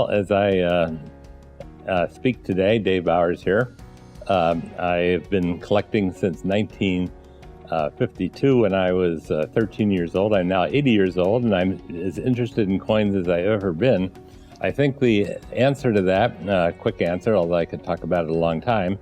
as I speak today, Dave Bowers here. I've been collecting since 1952 when I was 13 years old. I'm now 80 years old, and I'm as interested in coins as I've ever been. I think the answer to that, quick answer, although I could talk about it a long time,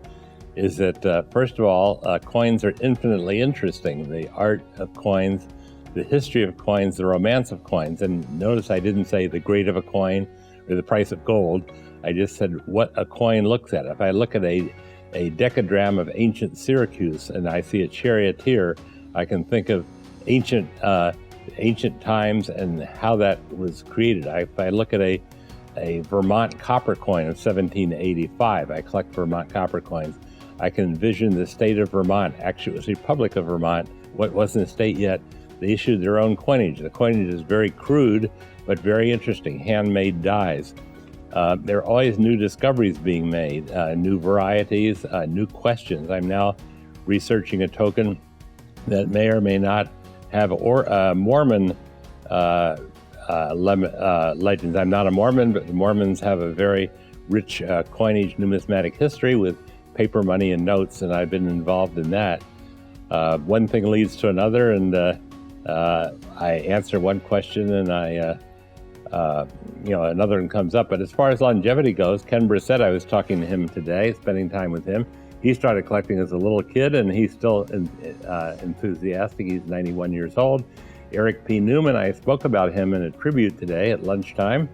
is that first of all, coins are infinitely interesting. The art of coins, the history of coins, the romance of coins. And notice I didn't say the grade of a coin or the price of gold. I just said what a coin looks at. If I look at a decadrama of ancient Syracuse and I see a charioteer, I can think of ancient times and how that was created. If I look at a Vermont copper coin of 1785, I collect Vermont copper coins, I can envision the state of Vermont. Actually, it was the Republic of Vermont. What wasn't a state yet. They issued their own coinage. The coinage is very crude, but very interesting, handmade dies. There are always new discoveries being made, new varieties, new questions. I'm now researching a token that may or may not have Mormon legends. I'm not a Mormon, but the Mormons have a very rich coinage numismatic history with paper money and notes, and I've been involved in that. One thing leads to another, and I answer one question, and another one comes up. But as far as longevity goes, Ken Brissett, I was talking to him today, spending time with him. He started collecting as a little kid, and he's still enthusiastic. He's 91 years old. Eric P. Newman, I spoke about him in a tribute today at lunchtime.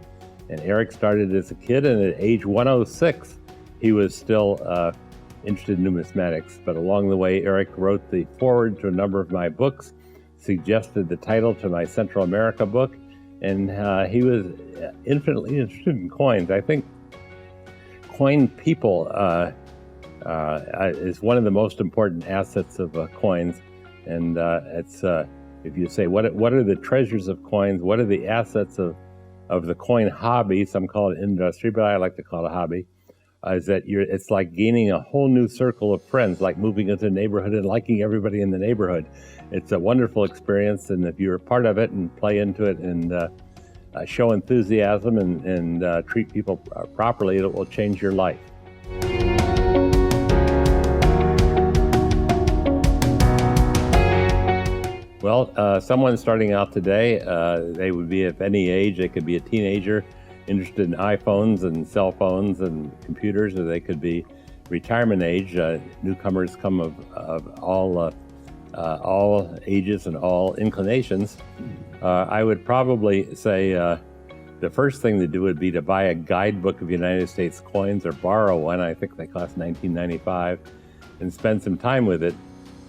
And Eric started as a kid, and at age 106, he was still interested in numismatics. But along the way, Eric wrote the foreword to a number of my books, suggested the title to my Central America book, and he was infinitely interested in coins. I think coin people is one of the most important assets of coins. And it's if you say, what are the treasures of coins? What are the assets of the coin hobby? Some call it industry, but I like to call it a hobby. Is that it's like gaining a whole new circle of friends, like moving into a neighborhood and liking everybody in the neighborhood. It's a wonderful experience, and if you're a part of it and play into it and show enthusiasm and treat people properly, it will change your life. Well, someone starting out today, they would be of any age. They could be a teenager interested in iPhones and cell phones and computers, or they could be retirement age. Newcomers come of all ages and all inclinations. I would probably say the first thing to do would be to buy a guidebook of United States coins or borrow one. I think they cost $19.95, and spend some time with it.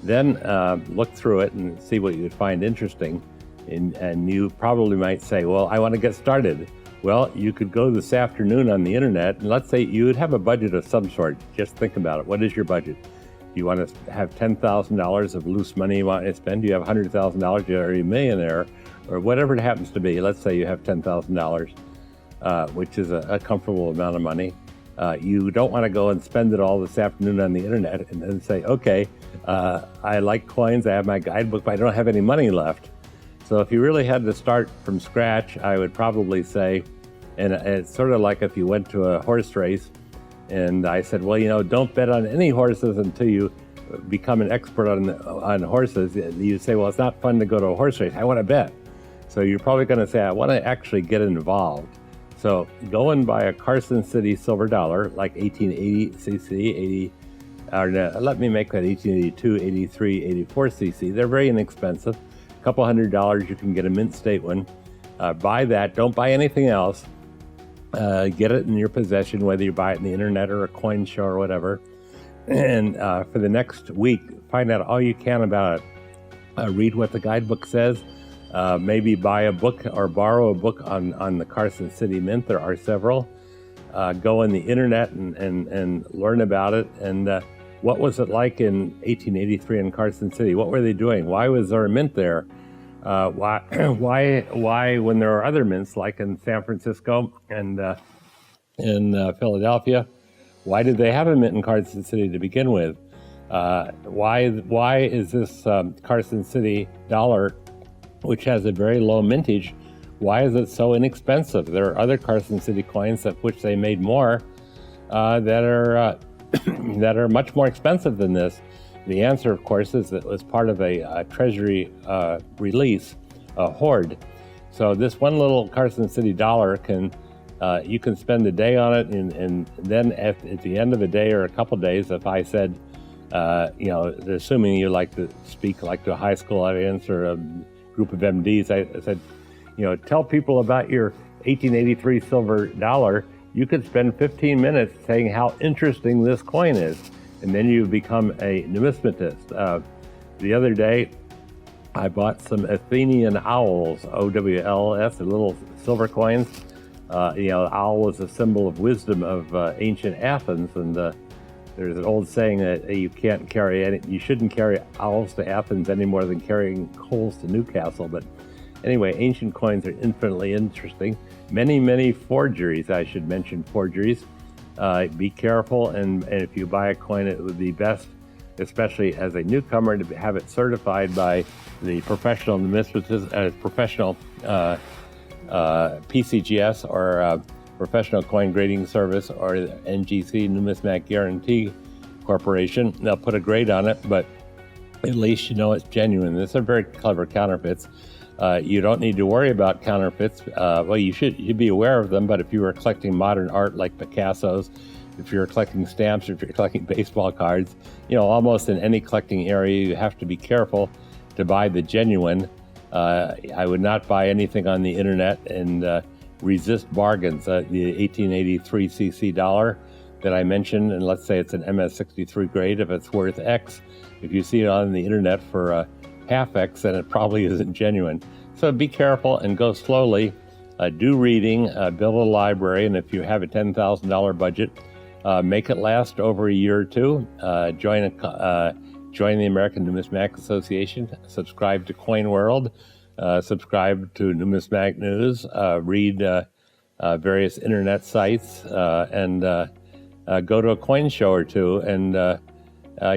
Then look through it and see what you would find interesting. And you probably might say, well, I want to get started. Well, you could go this afternoon on the internet, and let's say you would have a budget of some sort. Just think about it. What is your budget? Do you want to have $10,000 of loose money you want to spend? Do you have $100,000? You're already a millionaire, or whatever it happens to be. Let's say you have $10,000, which is a comfortable amount of money. You don't want to go and spend it all this afternoon on the internet and then say, okay, I like coins, I have my guidebook, but I don't have any money left. So if you really had to start from scratch, I would probably say, and it's sort of like if you went to a horse race and I said, well, don't bet on any horses until you become an expert on horses. You say, well, it's not fun to go to a horse race. I want to bet. So you're probably going to say, I want to actually get involved. So go and buy a Carson City silver dollar, like 1880 cc, let me make that 1882, 83, 84 cc. They're very inexpensive. A couple $100, you can get a mint state one. Buy that. Don't buy anything else. Get it in your possession, whether you buy it on the internet or a coin show or whatever. And for the next week, find out all you can about it. Read what the guidebook says. Maybe buy a book or borrow a book on the Carson City Mint. There are several. Go on the internet and learn about it. And what was it like in 1883 in Carson City? What were they doing? Why was there a mint there? Why when there are other mints like in San Francisco and in Philadelphia, why did they have a mint in Carson City to begin with? Why is this Carson City dollar, which has a very low mintage, why is it so inexpensive? There are other Carson City coins of which they made more that are that are much more expensive than this. The answer, of course, is that it was part of a Treasury release, a hoard. So this one little Carson City dollar you can spend a day on it, and then at the end of a day or a couple days, if I said, assuming you like to speak like to a high school audience or a group of MDs, I said, tell people about your 1883 silver dollar. You could spend 15 minutes saying how interesting this coin is, and then you become a numismatist. The other day, I bought some Athenian owls, OWLS, the little silver coins. The owl was a symbol of wisdom of ancient Athens, and there's an old saying that you shouldn't carry owls to Athens any more than carrying coals to Newcastle. But anyway, ancient coins are infinitely interesting. Many, many forgeries. I should mention forgeries. Be careful, and if you buy a coin, it would be best, especially as a newcomer, to have it certified by the professional numismatist, professional PCGS or Professional Coin Grading Service, or NGC, Numismatic Guarantee Corporation. They'll put a grade on it, but at least you know it's genuine. These are very clever counterfeits. You don't need to worry about counterfeits. You'd be aware of them, but if you were collecting modern art like Picasso's, if you're collecting stamps, if you're collecting baseball cards, almost in any collecting area, you have to be careful to buy the genuine. I would not buy anything on the internet and resist bargains. The 1883 CC dollar that I mentioned, and let's say it's an MS63 grade, if it's worth X, if you see it on the internet for half X, then it probably isn't genuine. So be careful and go slowly. Do reading, build a library, and if you have a $10,000 budget, make it last over a year or two. Join the American Numismatic Association, subscribe to Coin World, subscribe to Numismatic News, read various internet sites, and go to a coin show or two. And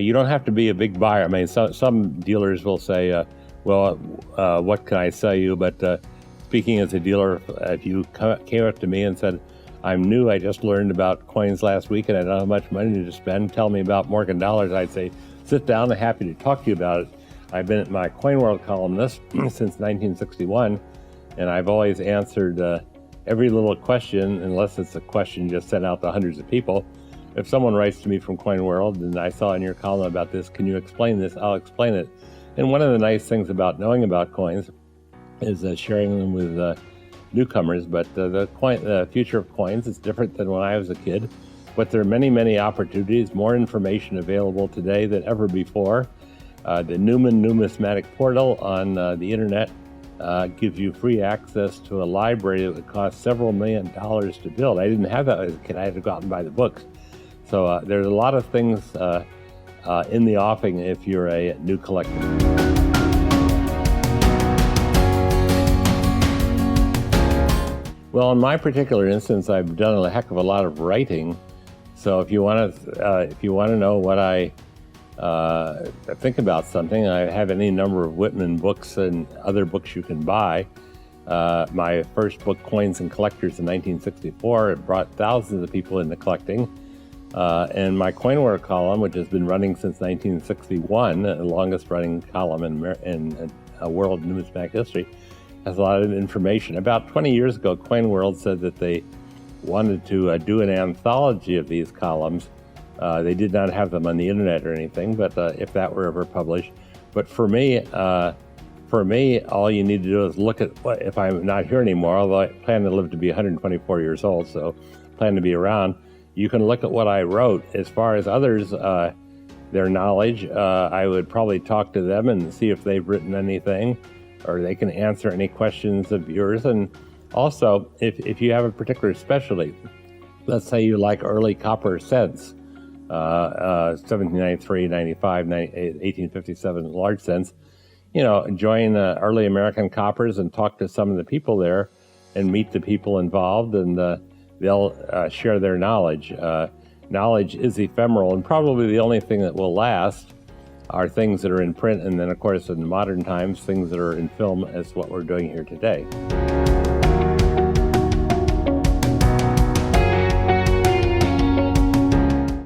you don't have to be a big buyer. I mean, some dealers will say, what can I sell you? But speaking as a dealer, if you came up to me and said, I'm new, I just learned about coins last week and I don't have much money to spend, tell me about Morgan dollars, I'd say, sit down, I'm happy to talk to you about it. I've been my Coin World columnist since 1961, and I've always answered every little question, unless it's a question just sent out to hundreds of people. If someone writes to me from Coin World and I saw in your column about this, can you explain this? I'll explain it. And one of the nice things about knowing about coins is sharing them with newcomers. But the future of coins is different than when I was a kid. But there are many, many opportunities, more information available today than ever before. The Newman Numismatic Portal on the internet gives you free access to a library that would cost several $1 million to build. I didn't have that as a kid. I had to go out and buy the books. So there's a lot of things in the offing if you're a new collector. Well, in my particular instance, I've done a heck of a lot of writing. So if you want to know what I think about something, I have any number of Whitman books and other books you can buy. My first book, Coins and Collectors, in 1964, it brought thousands of people into collecting. And my Coin World column, which has been running since 1961, the longest running column in world numismatic history, has a lot of information. About 20 years ago, Coin World said that they wanted to do an anthology of these columns. They did not have them on the internet or anything, but if that were ever published. But for me, all you need to do is look at if I'm not here anymore, although I plan to live to be 124 years old, so plan to be around. You can look at what I wrote. As far as others, their knowledge, I would probably talk to them and see if they've written anything, or they can answer any questions of yours. And also, if you have a particular specialty, let's say you like early copper cents, 1793, 95, 1857 large cents, join early American coppers and talk to some of the people there and meet the people involved, and they'll share their knowledge. Knowledge is ephemeral, and probably the only thing that will last are things that are in print, and then, of course, in modern times, things that are in film, as what we're doing here today.